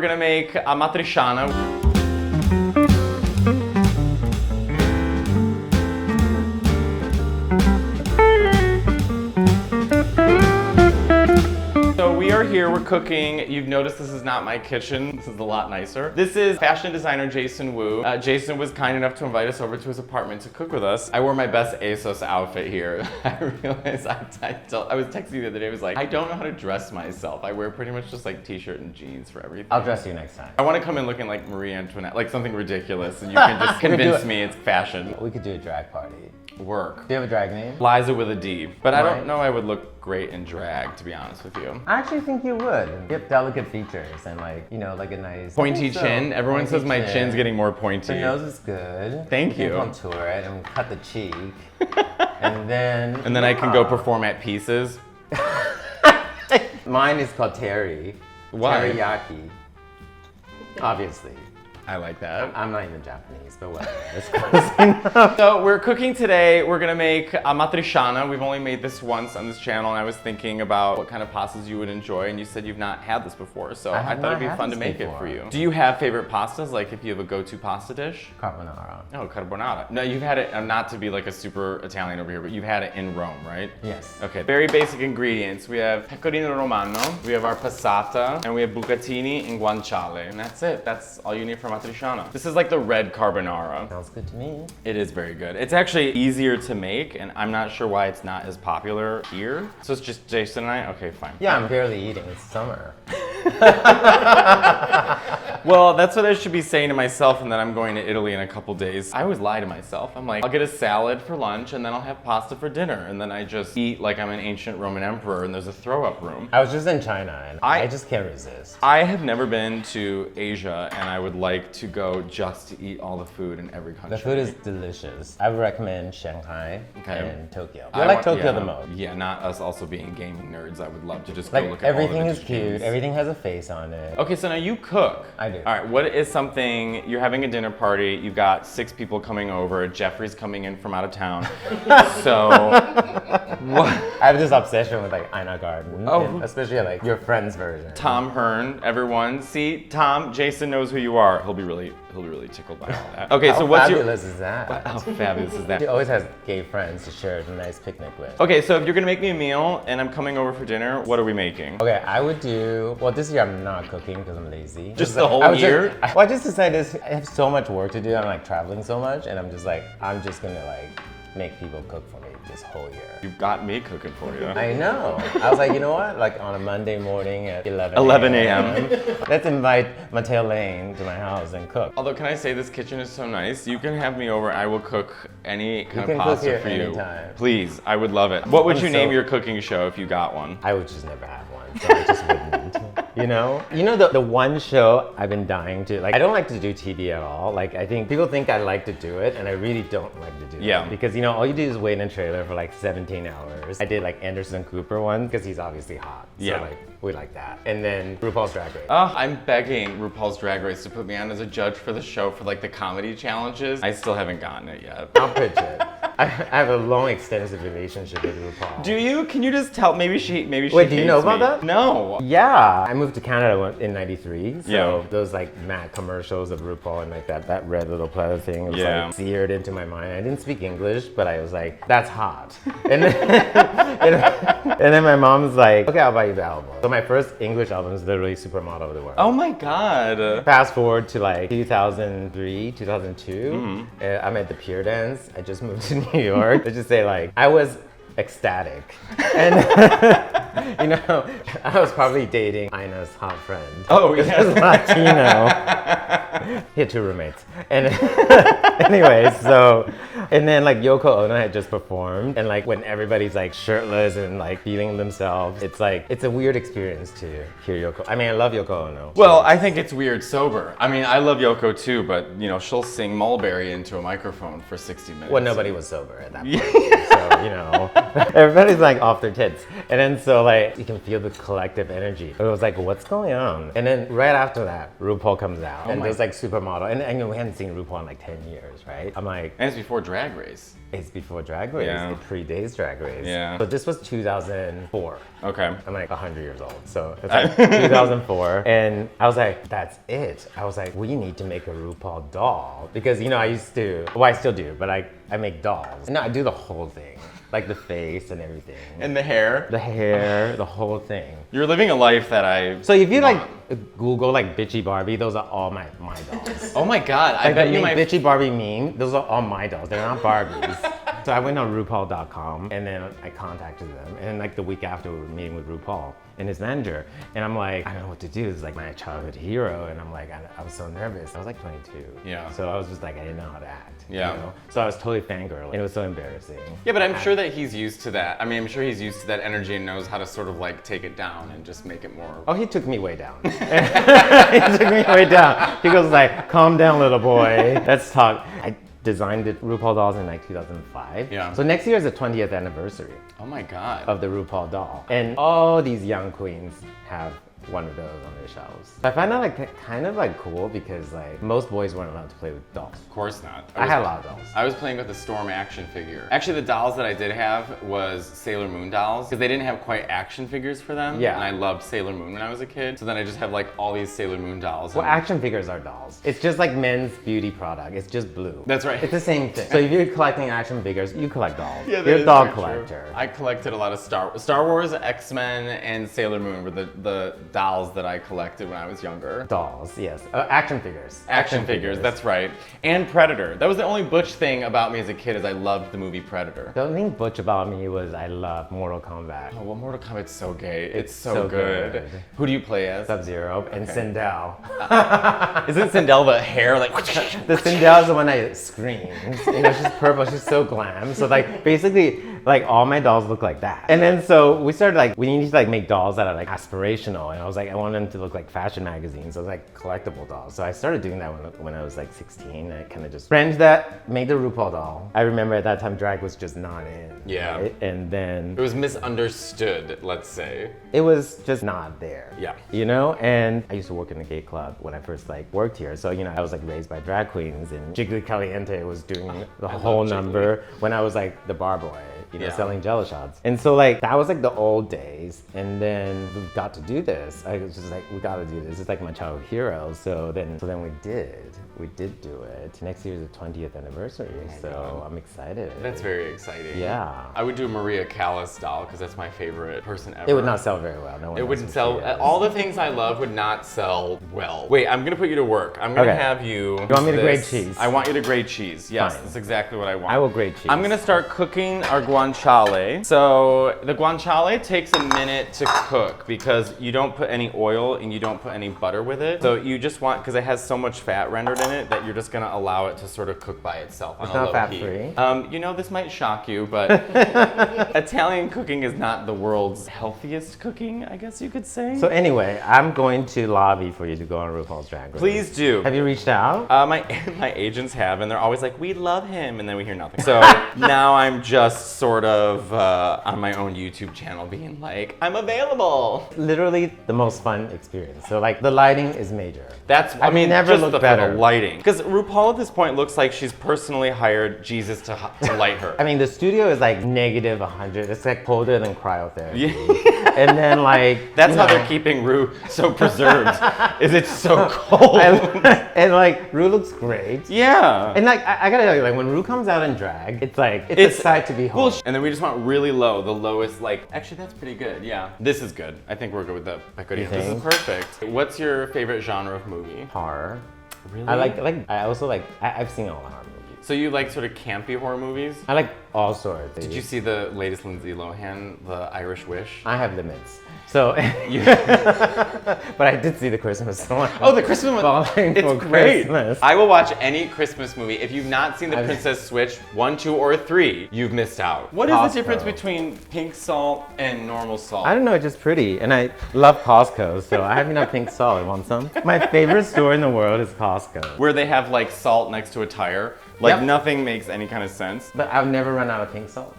gonna make Amatriciana. Here we're cooking. You've noticed this is not my kitchen. This is a lot nicer. This is fashion designer Jason Wu. Jason was kind enough to invite us over to his apartment to cook with us. I wore my best ASOS outfit here. I realized I was texting you the other day. I was like, I don't know how to dress myself. I wear pretty much just like t-shirt and jeans for everything. I'll dress you next time. I want to come in looking like Marie Antoinette, like something ridiculous, and you can just convince me it's fashion. We could do a drag party. Work. Do you have a drag name? Liza with a D. But I don't know I would look great in drag, to be honest with you. I actually think you would. You have delicate features and like, you know, like a nice... Pointy chin. Everyone says my chin's getting more pointy. The nose is good. Thank you. You can contour it and cut the cheek. And then... And then I can go perform at Pieces. Mine is called Terry. Why? Teriyaki. Obviously. I like that. I'm not even Japanese, but whatever. It's close enough. So we're cooking today. We're gonna make Amatriciana. We've only made this once on this channel, and I was thinking about what kind of pastas you would enjoy, and you said you've not had this before, so I thought it'd be fun to make it for you. Do you have favorite pastas? Like if you have a go-to pasta dish? Carbonara. Oh, carbonara. No, you've had it, not to be like a super Italian over here, but you've had it in Rome, right? Yes. Okay, very basic ingredients. We have pecorino romano, we have our passata, and we have bucatini and guanciale. And that's it. That's all you need for Amatriciana. This is like the red carbonara. Sounds good to me. It is very good. It's actually easier to make, and I'm not sure why it's not as popular here. So it's just Jason and I? Okay, fine. Yeah, I'm barely eating. It's summer. Well, that's what I should be saying to myself, and then I'm going to Italy in a couple days. I always lie to myself. I'm like, I'll get a salad for lunch, and then I'll have pasta for dinner, and then I just eat like I'm an ancient Roman emperor, and there's a throw-up room. I was just in China, and I just can't resist. I have never been to Asia, and I would like to go just to eat all the food in every country. The food is delicious. I would recommend Shanghai and Tokyo. I I like want- Tokyo the most. Yeah, not us also being gaming nerds. I would love to just go Like look at all the everything is vintage cute. games. Everything has a face on it. Okay, so now you cook. I do. All right, what is something, you're having a dinner party, you've got 6 people coming over, Jeffrey's coming in from out of town. So, what? I have this obsession with like Ina Garden, Oh. and especially like your friend's version. Tom Hearn, everyone. See, Tom, Jason knows who you are. He'll be really tickled by all that. Okay, so what's How fabulous is that? How fabulous is that? He always has gay friends to share a nice picnic with. Okay, so if you're gonna make me a meal and I'm coming over for dinner, what are we making? Okay, I would do, well, this year I'm not cooking because I'm lazy. Just the whole year? I just decided I have so much work to do. I'm like traveling so much, and I'm just gonna like make people cook for me this whole year. You've got me cooking for you. I know. I was like, you know what? Like on a Monday morning at 11 a.m. Let's invite Matteo Lane to my house and cook. Although, can I say this kitchen is so nice? You can have me over. I will cook any kind can of cook pasta here for you. anytime. Please, I would love it. What would you So- name your cooking show if you got one? I would just never have one, so I just wouldn't. You know the one show I've been dying to, like I don't like to do TV at all. Like I think people think I like to do it, and I really don't like to do it. Because all you do is wait in a trailer for like 17 hours. I did like Anderson Cooper one because he's obviously hot. So like we like that. And then RuPaul's Drag Race. Oh, I'm begging RuPaul's Drag Race to put me on as a judge for the show for like the comedy challenges. I still haven't gotten it yet. I'll pitch it. I have a long, extensive relationship with RuPaul. Do you? Can you just tell? Maybe she. Wait, do you know about that? No. Yeah, I moved to Canada in '93. So Yeah. those like mad commercials of RuPaul and like that red little platter thing was like seared into my mind. I didn't speak English, but I was like, that's hot. And then, and then my mom's like, okay, I'll buy you the album. So my first English album is literally Supermodel of the World. Oh my God. Fast forward to like 2003, 2002. I'm at the Pier Dance. I just moved to New York. Let's just say like I was ecstatic. And I was probably dating Ina's hot friend. Oh, yeah. He was Latino. He had 2 roommates. And anyways, and then like Yoko Ono had just performed, and like when everybody's like shirtless and like feeling themselves, it's a weird experience to hear Yoko. I mean, I love Yoko Ono. Well, I think it's weird sober. I mean, I love Yoko too, but she'll sing Mulberry into a microphone for 60 minutes. Well, nobody was sober at that point. So, everybody's like off their tits. And then so like you can feel the collective energy. It was like, what's going on? And then right after that, RuPaul comes out, and there's like Supermodel. And we hadn't seen RuPaul in like 10 years, right? I'm like, and it's before Drag Race. It's before Drag Race. Yeah. It predates Drag Race. Yeah. So this was 2004. Okay. I'm like 100 years old. So it's like 2004. And I was like, that's it. I was like, we need to make a RuPaul doll. Because, you know, I used to, well, I still do, but I make dolls. No, I do the whole thing. Like the face and everything. And the hair? The hair, the whole thing. You're living a life that I So if you like Google like bitchy Barbie, those are all my dolls. Oh my God, I Like bet the you my... bitchy Barbie meme, those are all my dolls. They're not Barbies. So I went on RuPaul.com and then I contacted them. And like the week after we were meeting with RuPaul and his manager. And I'm like, I don't know what to do. This is like my childhood hero. And I'm like, I was so nervous. I was like 22. Yeah. So I was just like, I didn't know how to act. Yeah. You know? So I was totally fangirling. It was so embarrassing. Yeah, but I'm sure that he's used to that. I mean, I'm sure he's used to that energy and knows how to sort of like take it down and just make it more... Oh, he took me way down. He took me way down. He goes like, calm down, little boy. Let's talk. I designed the RuPaul dolls in like 2005. Yeah. So next year is the 20th anniversary Oh my God. of the RuPaul doll. And all these young queens have one of those on their shelves. I find that like kind of like cool because like most boys weren't allowed to play with dolls. Of course not. I had a lot of dolls. I was playing with a Storm action figure. Actually, the dolls that I did have was Sailor Moon dolls because they didn't have quite action figures for them. Yeah. And I loved Sailor Moon when I was a kid. So then I just have like all these Sailor Moon dolls. Well, and- action figures are dolls. It's just like men's beauty product. It's just blue. That's right. It's the same thing. So if you're collecting action figures, you collect dolls. Yeah, that you're a is doll very true. collector. I collected a lot of Star Wars, X-Men, and Sailor Moon were the dolls that I collected when I was younger. Dolls, yes. Action figures. Action figures, that's right. And Predator. That was the only butch thing about me as a kid is I loved the movie Predator. The only thing butch about me was I love Mortal Kombat. Oh, well, Mortal Kombat's so gay. It's so, so good. good. Who do you play as? Sub-Zero and Sindel. Isn't Sindel the hair like... The Sindel is the one that screams. You know, she's purple, she's so glam. So like basically like all my dolls look like that. And then so we started like, we need to like make dolls that are like aspirational. And I was like, I want them to look like fashion magazines. So it was like collectible dolls. So I started doing that when I was like 16. I kind of just friends that made the RuPaul doll. I remember at that time drag was just not in. Yeah. Right? And then It was misunderstood, let's say. it was just not there. Yeah. You know, and I used to work in a gay club when I first like worked here. So, you know, I was like raised by drag queens and Jiggly Caliente was doing the whole number when I was like the bar boy, you know, Yeah. selling Jello shots. And so like that was like the old days. And then we got to do this. I was just like, we got to do this. It's like my childhood hero. So then we did do it. Next year is the 20th anniversary. So I'm excited. That's very exciting. Yeah. I would do a Maria Callas doll because that's my favorite person ever. It would not sell very well. No one It knows wouldn't who sell. she is. All the things I love would not sell well. Wait, I'm gonna put you to work. I'm gonna Okay. have you. You want me to this. grate cheese? I want you to grate cheese. Yes, Fine. that's exactly what I want. I will grate cheese. I'm gonna start cooking our guanciale. So the guanciale takes a minute to cook because you don't put any oil and you don't put any butter with it. So you just want, because it has so much fat rendered in it that you're just gonna allow it to sort of cook by itself on It's a not low fat-free. heat. You know, this might shock you, but Italian cooking is not the world's healthiest cooking, I guess you could say. So anyway, I'm going to lobby for you to go on RuPaul's Drag Race. Please do. Have you reached out? My agents have, and they're always like, we love him, and then we hear nothing. So now I'm just sort of on my own YouTube channel being like, I'm available. Literally the most fun experience. So like the lighting is major. That's, I I've mean, never just looked for better. the lighting. Because RuPaul at this point looks like she's personally hired Jesus to light her. I mean, the studio is like negative 100. It's like colder than cryotherapy. Yeah. And then like That's you how know, they're keeping Ru so preserved, is it's so cold. and like Ru looks great. Yeah. And like I gotta tell you, like when Ru comes out in drag, it's like it's a sight to behold. And then we just want really low, the lowest, like, actually that's pretty good, yeah. This is good. I think we're good with that. You This is think? perfect. What's your favorite genre of movie? Horror. Really? I also like I've seen a lot of horror movies. So you like sort of campy horror movies? I like all sorts. Did you see the latest Lindsay Lohan, The Irish Wish? I have limits. So, but I did see the Christmas one. Oh, the Christmas one. Falling It's for great. Christmas. I will watch any Christmas movie. If you've not seen The Princess Switch 1, 2, or 3, you've missed out. What is the Costco. difference between pink salt and normal salt? I don't know, it's just pretty. And I love Costco, so I have enough pink salt. Want some? My favorite store in the world is Costco. Where they have like salt next to a tire. Like Yep. nothing makes any kind of sense. But I've never run out of pink salt.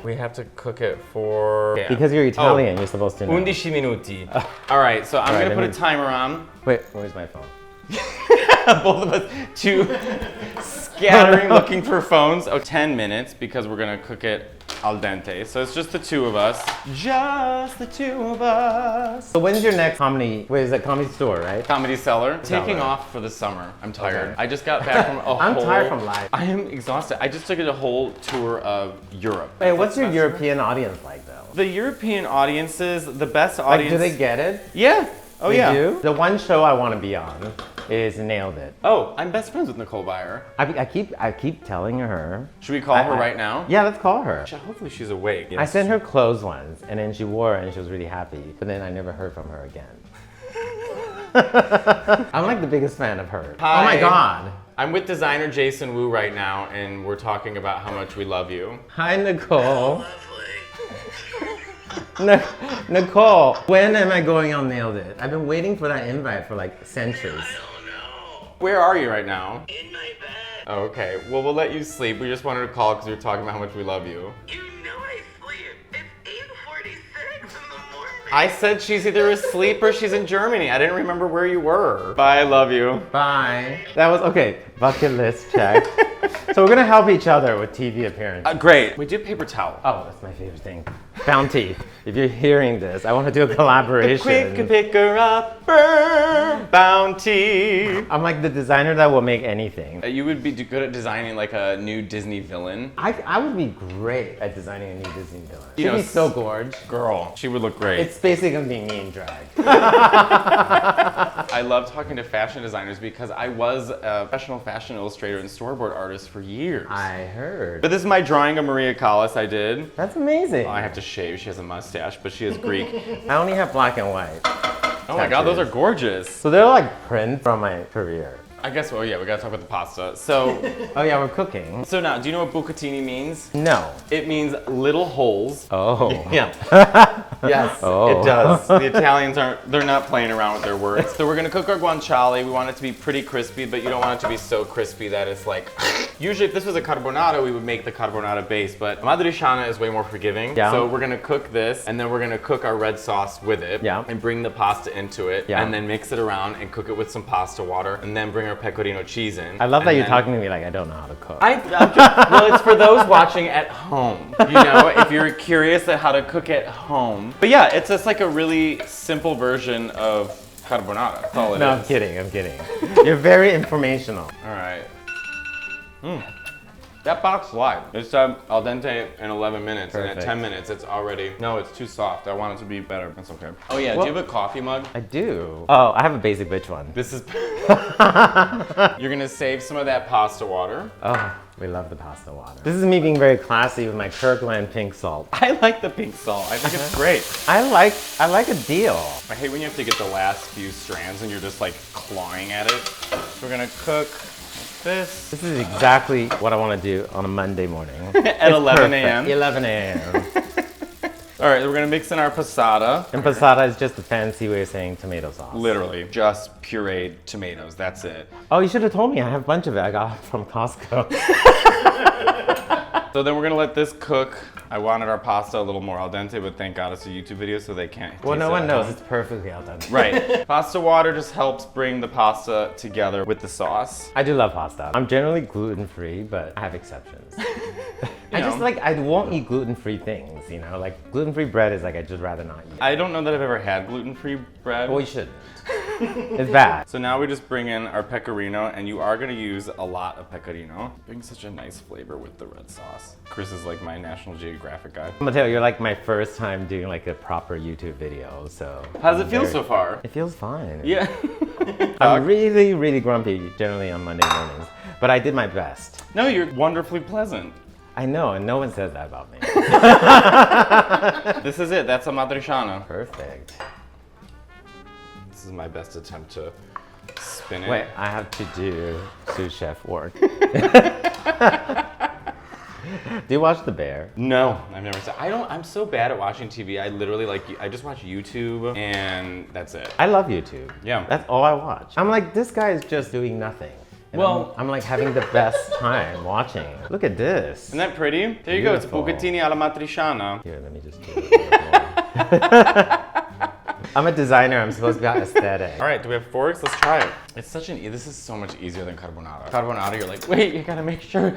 We have to cook it for... Because you're Italian, you're supposed to know. 11 minuti. All right, so I'm All right, gonna put let a me- timer on. Wait, where's my phone? Both of us, two scattering looking for phones. Oh, 10 minutes because we're gonna cook it al dente. So it's just the two of us. Just the two of us. So when's your next comedy? Wait, is that Comedy Store, right? Comedy Cellar. Taking off for the summer. I'm tired. Okay. I just got back from I'm tired from life. I am exhausted. I just took a whole tour of Europe. Hey, what's your European audience like though? The European audiences, the best audience. Like, do they get it? Yeah. Oh they yeah. Do? The one show I want to be on is Nailed It. Oh, I'm best friends with Nicole Byer. I keep telling her. Should we call her right now? Yeah, let's call her. Hopefully she's awake. Yes. I sent her clothes once, and then she wore it, and she was really happy. But then I never heard from her again. I'm like the biggest fan of her. Hi. Oh my God. I'm with designer Jason Wu right now, and we're talking about how much we love you. Hi, Nicole. Nicole, when am I going on Nailed It? I've been waiting for that invite for like centuries. I don't know. Where are you right now? In my bed. Oh, okay. Well, we'll let you sleep. We just wanted to call because we were talking about how much we love you. You know I sleep. It's 8:46 in the morning. I said she's either asleep or she's in Germany. I didn't remember where you were. Bye, I love you. Bye. That was, okay, bucket list check. So we're gonna help each other with TV appearances. Great. We did paper towel. Oh, that's my favorite thing. Bounty. If you're hearing this, I want to do a collaboration. Quick picker upper Bounty. I'm like the designer that will make anything. You would be good at designing like a new Disney villain. I would be great at designing a new Disney villain. You She'd know, be so gorgeous. Girl, she would look great. It's basically gonna be me in drag. I love talking to fashion designers because I was a professional fashion illustrator and storyboard artist for years. I heard. But this is my drawing of Maria Callas I did. That's amazing. I have to shave. She has a mustache, but she is Greek. I only have black and white. Oh my God, those are gorgeous. So they're like prints from my career. I guess, well, yeah, we gotta talk about the pasta. So, Oh yeah, we're cooking. so now, do you know what bucatini means? No. It means little holes. Oh. Yeah. Yes, Oh. it does. The Italians they're not playing around with their words. So we're gonna cook our guanciale. We want it to be pretty crispy, but you don't want it to be so crispy that it's like, usually if this was a carbonara, we would make the carbonara base, but Amatriciana is way more forgiving. Yeah. So we're gonna cook this, and then we're gonna cook our red sauce with it. Yeah. And bring the pasta into it. Yeah. And then mix it around and cook it with some pasta water, and then bring our pecorino cheese in. I love that And you're then- talking to me like I don't know how to cook. well, it's for those watching at home. You know, if you're curious at how to cook at home. But yeah, it's just like a really simple version of carbonara. That's all it is. No, I'm kidding. You're very informational. All right. That box lied. It's al dente in 11 minutes, Perfect. and at 10 minutes, it's already, no, it's too soft. I want it to be better. That's okay. Oh yeah, Well- do you have a coffee mug? I do. Oh, I have a basic bitch one. This is, you're gonna save some of that pasta water. Oh, we love the pasta water. This is me being very classy with my Kirkland pink salt. I like the pink salt. I think it's great. I like a deal. I hate when you have to get the last few strands and you're just like clawing at it. So we're gonna cook this. This is exactly what I want to do on a Monday morning. At 11 a.m. 11 a.m. All right, we're gonna mix in our passata. And passata is just a fancy way of saying tomato sauce. Literally, just pureed tomatoes, that's it. Oh, you should have told me. I have a bunch of it. I got it from Costco. So then we're gonna let this cook. I wanted our pasta a little more al dente, but thank God it's a YouTube video, so they can't Well, taste no it one at knows. home. It's perfectly al dente. Right. Pasta water just helps bring the pasta together with the sauce. I do love pasta. I'm generally gluten-free, but I have exceptions. I just know. like, I won't eat gluten-free things, you know? Like, gluten-free bread is like, I'd just rather not eat. I don't know that I've ever had gluten-free bread. Well, you shouldn't. It's bad. So now we just bring in our pecorino, and you are gonna use a lot of pecorino. Brings such a nice flavor with the red sauce. Chris is like my National Geographic guy. Matteo, you're like my first time doing like a proper YouTube video, so. How does it feel so far? It feels fine. Yeah. I'm really, really grumpy generally on Monday mornings, but I did my best. No, you're wonderfully pleasant. I know, and no one says that about me. This is it. That's a Amatriciana. Perfect. This is my best attempt to spin it. Wait, I have to do sous chef work. Do you watch The Byer? No, I've never seen. I'm so bad at watching TV. I literally I just watch YouTube and that's it. I love YouTube. Yeah. That's all I watch. I'm like, this guy is just doing nothing. And Well- I'm like having the best time watching. Look at this. Isn't that pretty? There you go. It's Beautiful. bucatini alla matriciana. Here, let me just do it a little more. I'm a designer. I'm supposed to be aesthetic. All right, do we have forks? Let's try it. It's such an this is so much easier than carbonara. Carbonara, you're like, wait, you gotta make sure.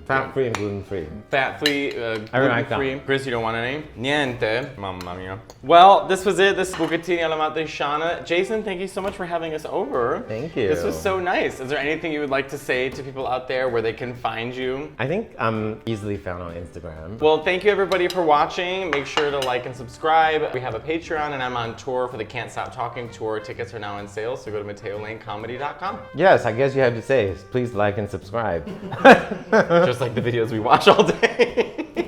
Fat-free and gluten-free. Fat-free, gluten-free. Chris, you don't want any? Niente. Mamma mia. Well, this was it. This is Bucatini alla Matriciana. Jason, thank you so much for having us over. Thank you. This was so nice. Is there anything you would like to say to people out there where they can find you? I think I'm easily found on Instagram. Well, thank you everybody for watching. Make sure to like and subscribe. We have a Patreon and I'm on tour for the Can't Stop Talking tour. Tickets are now on sale, so go to MatteoLaneComedy.com. Yes, I guess you have to say, please like and subscribe. Just like the videos we watch all day.